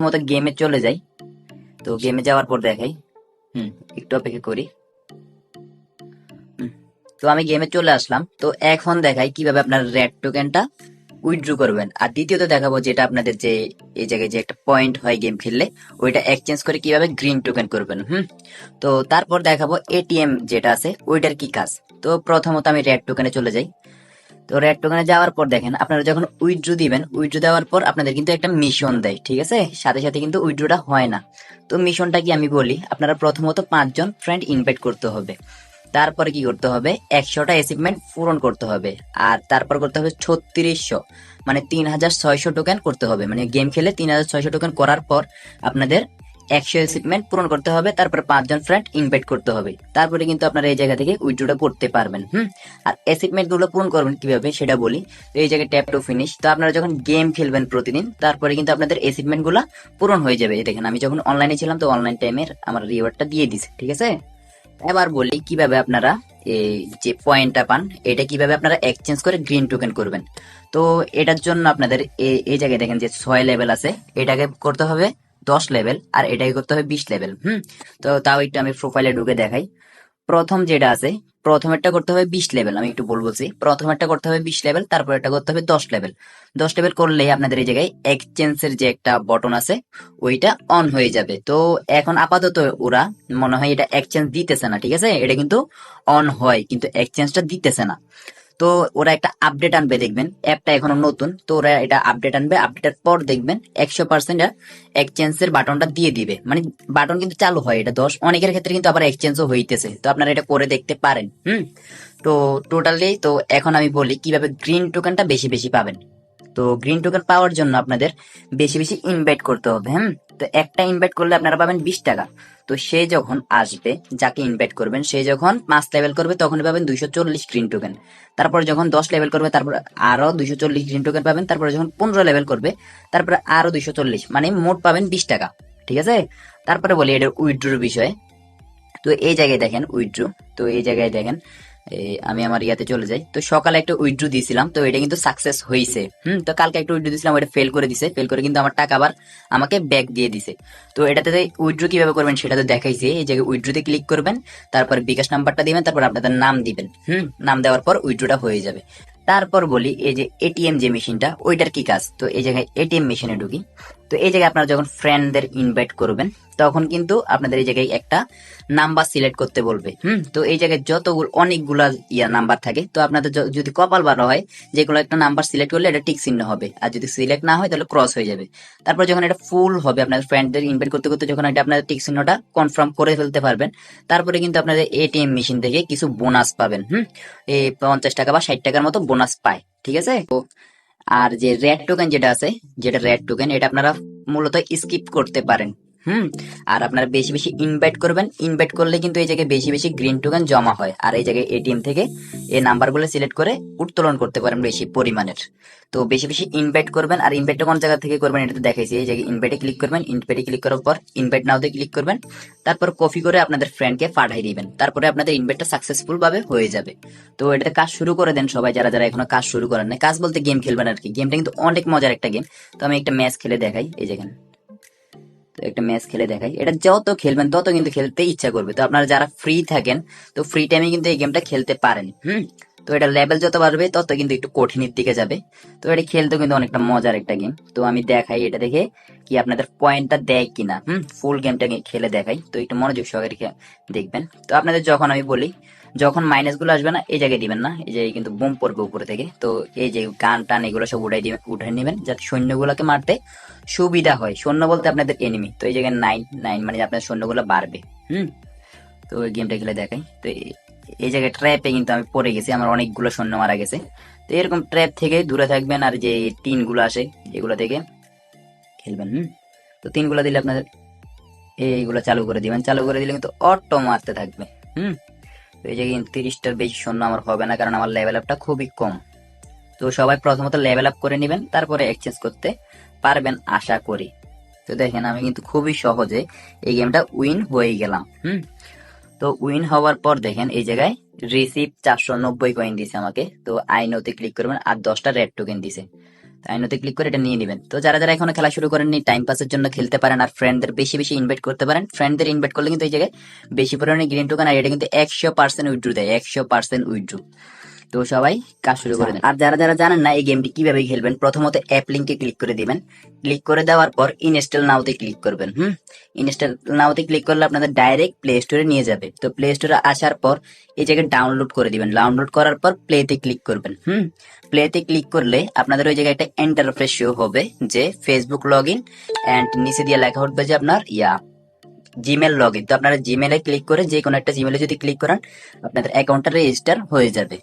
মতো গেমে চলে যাই। তো গেমে যাওয়ার পর দেখাই। একটু অপেক্ষা করি। তো আমি গেমে চলে আসলাম। তো এখন দেখাই কিভাবে আপনার রেড টোকেনটা উইথড্র করবেন। আর দ্বিতীয়ত দেখাবো যেটা আপনাদের যে এই জায়গায় যে একটা পয়েন্ট হয় গেম খেললে, ওইটা এক্সচেঞ্জ করে কিভাবে গ্রিন টোকেন করবেন। তো তারপর দেখাবো এটিএম যেটা আছে ওইটার কি কাজ। তো প্রথমত আমি রেড টোকেনে চলে যাই। তো রেড টোকেনে যাওয়ার পর দেখেন আপনারা যখন উইথড্র দিবেন, উইথড্র দেওয়ার পর আপনাদের কিন্তু একটা মিশন দেয়, ঠিক আছে? সাথে সাথে কিন্তু উইথড্রটা হয় না। তো মিশনটা কি আমি বলি, আপনারা প্রথমত 5 জন ফ্রেন্ড ইনভাইট করতে হবে। তারপরে কি করতে হবে, 100টা অ্যাচিভমেন্ট পূরণ করতে হবে। আর তারপর করতে হবে 3600, মানে 3600 টোকেন করতে হবে। মানে গেম খেলে 3600 টোকেন করার পর আপনাদের 100 অ্যাচিভমেন্ট পূরণ করতে হবে। তারপরে 5 জন ফ্রেন্ড ইনভাইট করতে হবে। তারপরে কিন্তু আপনারা এই জায়গা থেকে উইথড্রটা করতে পারবেন। আর অ্যাচিভমেন্ট গুলো পূরণ করবেন কিভাবে সেটা বলি। তো এই জায়গায় ট্যাপ টু ফিনিশ। তো আপনারা যখন গেম খেলবেন প্রতিদিন, তারপরে কিন্তু আপনাদের অ্যাচিভমেন্ট গুলা পূরণ হয়ে যাবে। এই দেখেন আমি যখন অনলাইনে ছিলাম তো অনলাইন টাইমের আমার রিওয়ার্ডটা দিয়ে দিছে, ঠিক আছে? এবার বলি কিভাবে আপনারা এই যে পয়েন্টটা পান, এটা কিভাবে আপনারা এক্সচেঞ্জ করে গ্রিন টোকেন করবেন। তো এটার জন্য আপনাদের এই জায়গায় দেখেন যে 6 লেভেল আছে, এটাকে করতে হবে 10 লেভেল, আর এটাকে করতে হবে 20 লেভেল। তো তাও একটু আমি প্রোফাইলে ঢুকে দেখাই। প্রথম যেটা আছে, প্রথমেরটা করতে হবে 20 লেভেল। আমি একটু বলছি, প্রথমেরটা করতে হবে 20 লেভেল, তারপর এটা করতে হবে 10 লেভেল। 10 লেভেল করলে আপনাদের এই জায়গায় এক্সচেঞ্জের যে একটা বটন আছে ওইটা অন হয়ে যাবে। তো এখন আপাতত ওরা মনে হয় এটা এক্সচেঞ্জ দিতেছে না, ঠিক আছে? এটা কিন্তু অন হয় কিন্তু এক্সচেঞ্জটা দিতেছে না। তো ওরা একটা আপডেট আনবে, দেখবেন অ্যাপটা এখনো নতুন, তো ওরা এটা আপডেট আনবে। আপডেটের পর দেখবেন 100% এক্সচেঞ্জের বাটনটা দিয়ে দিবে। মানে বাটন কিন্তু চালু হয়, এটা 10 অনেকের ক্ষেত্রে কিন্তু আবার এক্সচেঞ্জও হইতেছে। তো আপনারা এটা করে দেখতে পারেন। তো টোটালি তো এখন আমি বলি কিভাবে গ্রিন টোকেনটা বেশি বেশি পাবেন। তো গ্রিন টোকেন পাওয়ার জন্য আপনাদের বেশি বেশি ইনভাইট করতে হবে। তো একটা ইনভাইট করলে আপনারা পাবেন 20 টাকা। তো সে যখন আসবে, যাকে ইনভাইট করবেন, সে যখন 5 লেভেল করবে তখন পাবেন 240 গ্রিন টোকেন। তারপর যখন 10 লেভেল করবে তারপর আরো 240 গ্রিন টোকেন পাবেন। তারপরে যখন 15 লেভেল করবে তারপরে আরো 240, মানে মোট পাবেন 20 টাকা, ঠিক আছে? তারপরে বলি এটার উইথড্রোর বিষয়ে। তো এই জায়গায় দেখেন উইথড্রো। তো এই জায়গায় দেখেন আমি আমার ইয়াতে চলে যাই। তো সকালে একটা উইথড্রো দিয়েছিলাম, তো এটা কিন্তু সাকসেস হয়েছে। তো কালকে একটা উইথড্রো দিয়েছিলাম, ওটা ফেল করে দিছে। ফেল করে কিন্তু আমার টাকা আবার আমাকে ব্যাক দিয়ে দিছে। তো এটাতে উইথড্রো কিভাবে করবেন সেটা তো দেখাইছে। এই জায়গায় উইথড্রোতে ক্লিক করবেন, তারপর বিকাশ নাম্বারটা দিবেন, তারপর আপনাদের নাম দিবেন। নাম দেওয়ার পর উইথড্রোটা হয়ে যাবে। তারপর বলি এই যে এটিএম যে মেশিনটা ওইটার কি কাজ। তো এই জায়গায় এটিএম মেশিনে ঢুকি। তো এই জায়গায় আপনারা যখন ফ্রেন্ডদের ইনভাইট করবেন তখন কিন্তু আপনাদের এই জায়গায় একটা নাম্বার সিলেক্ট করতে বলবে। তো এই জায়গায় যতগুলো অনেকগুলা নাম্বার থাকে, তো আপনাদের যদি কপাল ভালো হয় যেগুলো একটা নাম্বার সিলেক্ট করলে এটা টিক চিহ্ন হবে, আর যদি সিলেক্ট না হয় তাহলে ক্রস হয়ে যাবে। তারপর যখন এটা ফুল হবে, আপনাদের ফ্রেন্ডদের ইনভাইট করতে করতে যখন এটা আপনাদের টিক চিহ্নটা কনফার্ম করে ফেলতে পারবেন, তারপরে কিন্তু আপনাদের এটিএম মেশিন থেকে কিছু বোনাস পাবেন। এই 50 টাকা বা 60 টাকার মতো বোনাস পায়, ঠিক আছে? আর যে রেড টোকেন যেটা আছে, যেটা রেড টোকেন, এটা আপনারা মূলত স্কিপ করতে পারেন। হুম আর আপনারা বেশি বেশি ইনভাইট করবেন। ইনভাইট করলে কিন্তু এই জায়গায় বেশি বেশি গ্রিন টোকেন জমা হয়, আর এই জায়গায় এটিএম থেকে এই নাম্বারগুলো সিলেক্ট করে উত্তোলন করতে পারেন বেশি পরিমাণের। তো বেশি বেশি ইনভাইট করবেন। আর ইনভাইটটা কোন জায়গা থেকে করবেন এটা তো দেখাইছি। এই জায়গায় ইনভাইটে ক্লিক করবেন, ইনভাইটে ক্লিক করার পর ইনভাইট নাওতে ক্লিক করবেন, তারপর কপি করে আপনাদের ফ্রেন্ডকে পাঠিয়ে দিবেন। তারপরে আপনাদের ইনভাইটটা সাকসেসফুল ভাবে হয়ে যাবে। তো এটাতে কাজ শুরু করে দেন সবাই, যারা যারা এখনো কাজ শুরু করেন না। কাজ বলতে গেম খেলবেন আর কি। গেমটা কিন্তু অনেক মজার একটা গেম। তো আমি একটা ম্যাচ খেলে দেখাই, এই যেখানে। তো একটা ম্যাচ খেলে দেখাই। এটা যত খেলবেন তত কিন্তু খেলতে ইচ্ছা করবে। তো আপনারা যারা ফ্রি থাকেন, তো ফ্রি টাইমে কিন্তু এই গেমটা খেলতে পারেন। তো এটা লেভেল যত বাড়বে তত কিন্তু একটু কঠিনের দিকে যাবে। তো এটা খেলতে কিন্তু অনেকটা মজার একটা গেম। তো আমি দেখাই এটা দেখে কি আপনাদের পয়েন্টটা দেয় কিনা। ফুল গেমটা খেলে দেখাই। তো একটু মনোযোগ সহকারে দেখবেন। তো আপনাদের যখন আমি বলি, যখন মাইনাস গুলো আসবে না এই জায়গায় দিবেন না, এই যে কিন্তু বোম পড়বে উপরে থেকে। তো এই যে গান টান এগুলো সব উঠাই দিবেন, উঠাই নেবেন যাতে সৈন্যগুলোকে মারতে সুবিধা হয়। সৈন্য বলতে আপনাদের এনিমি। তো এই জায়গায় 9 9 মানে আপনার সৈন্যগুলো বাড়বে। হুম তো ওই গেমটা খেলে দেখাই। তো এই জায়গায় ট্র্যাপে কিন্তু আমি পড়ে গেছি, আমার অনেকগুলো সৈন্য মারা গেছে। তো এরকম ট্র্যাপ থেকে দূরে থাকবেন। আর যে টিন গুলো আসে এগুলো থেকে খেলবেন। তো টিন গুলো দিলে আপনাদের এইগুলো চালু করে দিবেন। চালু করে দিলে কিন্তু অটো মারতে থাকবে। হুম তো এই জায়গায় 30টার বেশি সৈন্য আমার হবে না, কারণ আমার লেভেল আপটা খুবই কম। তো সবাই প্রথমত লেভেল আপ করে নেবেন, তারপরে এক্সচেঞ্জ করতে পারবেন আশা করি। তো দেখেন আমি কিন্তু খুবই সহজে এই গেমটা উইন হয়ে গেলাম। তো উইন হওয়ার পর দেখেন এই জায়গায় রিসিভ 490 কয়েন দিছে আমাকে। তো আই নোতে ক্লিক করবেন, আর 10টা রেড টোকেন দিছে। আইনোতে ক্লিক করে এটা নিয়ে নেবেন। তো যারা যারা এখনো খেলা শুরু করেননি, টাইম পাসের জন্য খেলতে পারেন আর ফ্রেন্ডদের বেশি বেশি ইনভাইট করতে পারেন। ফ্রেন্ডদের ইনভাইট করলে কিন্তু এই জায়গায় বেশি পরিমাণে গ্রিন টোকেন আর এটা কিন্তু 100% উইথড্র দেয়, 100% উইথড্র। তো সবাই কাজ শুরু করে দেন। আর যারা যারা জানেন না এই গেমটি কিভাবে খেলবেন, প্রথমত অ্যাপ লিঙ্কে ক্লিক করে দিবেন। ক্লিক করে দেওয়ার পর ইনস্টল নাওতে ক্লিক করবেন। ইনস্টল নাওতে ক্লিক করলে আপনাদের ডাইরেক্ট প্লে স্টোরে নিয়ে যাবে। তো প্লে স্টোরে আসার পর এই জায়গায় ডাউনলোড করে দিবেন। ডাউনলোড করার পর প্লেতে ক্লিক করবেন। প্লেতে ক্লিক করলে আপনাদের ওই জায়গায় একটা ইন্টারফেস শো হবে যে ফেসবুক লগ ইন অ্যান্ড নিচে দিয়ে লেখা উঠবে যে আপনার জিমেল লগ ইন। তো আপনারা জিমেলে ক্লিক করে যে কোনো একটা জিমেলে যদি ক্লিক করেন আপনাদের অ্যাকাউন্টটা রেজিস্টার হয়ে যাবে।